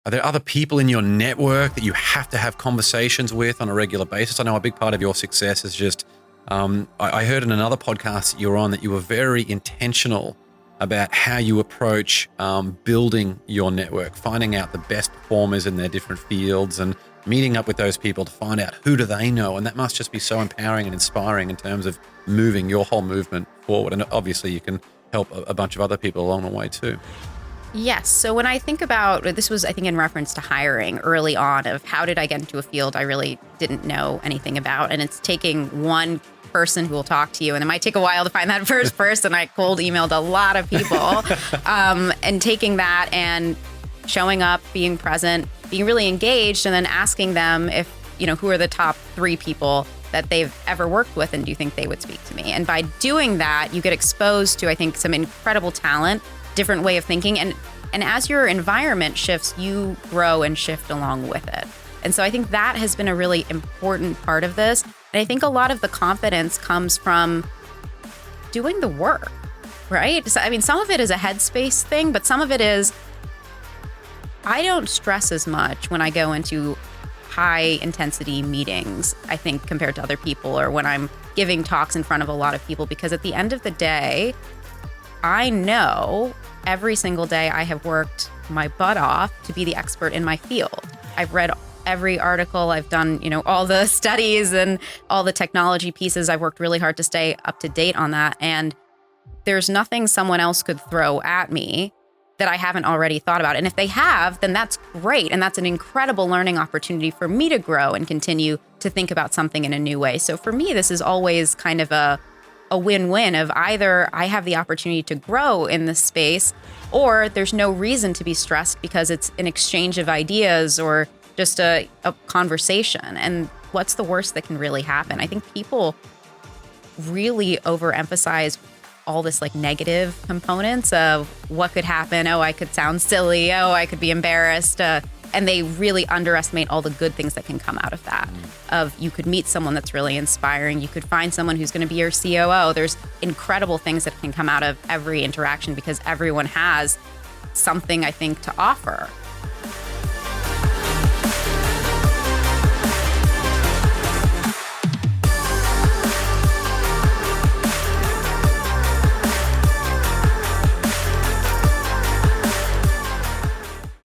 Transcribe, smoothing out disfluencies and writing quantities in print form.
Are there other people in your network that you have to have conversations with on a regular basis? I know a big part of your success is just, I heard in another podcast that you were on that you were very intentional about how you approach building your network, finding out the best performers in their different fields and meeting up with those people to find out who do they know. And that must just be so empowering and inspiring in terms of moving your whole movement forward. And obviously you can help a bunch of other people along the way too. Yes. So when I think about, this was, I think, in reference to hiring early on of how did I get into a field I really didn't know anything about. And it's taking one person who will talk to you. And it might take a while to find that first person. I cold emailed a lot of people and taking that and showing up, being present, being really engaged, and then asking them if, who are the top 3 people that they've ever worked with, and do you think they would speak to me? And by doing that, you get exposed to, I think, some incredible talent, different way of thinking. And as your environment shifts, you grow and shift along with it. And so I think that has been a really important part of this. And I think a lot of the confidence comes from doing the work, right? So, I mean, some of it is a headspace thing, but some of it is, I don't stress as much when I go into high intensity meetings, I think, compared to other people, or when I'm giving talks in front of a lot of people, because at the end of the day, I know every single day I have worked my butt off to be the expert in my field. I've read every article, I've done, all the studies and all the technology pieces. I've worked really hard to stay up to date on that. And there's nothing someone else could throw at me that I haven't already thought about. And if they have, then that's great. And that's an incredible learning opportunity for me to grow and continue to think about something in a new way. So for me, this is always kind of a win-win of either I have the opportunity to grow in this space, or there's no reason to be stressed because it's an exchange of ideas or just a conversation. And what's the worst that can really happen? I think people really overemphasize all this like negative components of what could happen. Oh, I could sound silly. Oh, I could be embarrassed. And they really underestimate all the good things that can come out of that. Of you could meet someone that's really inspiring. You could find someone who's going to be your COO. There's incredible things that can come out of every interaction because everyone has something, I think, to offer.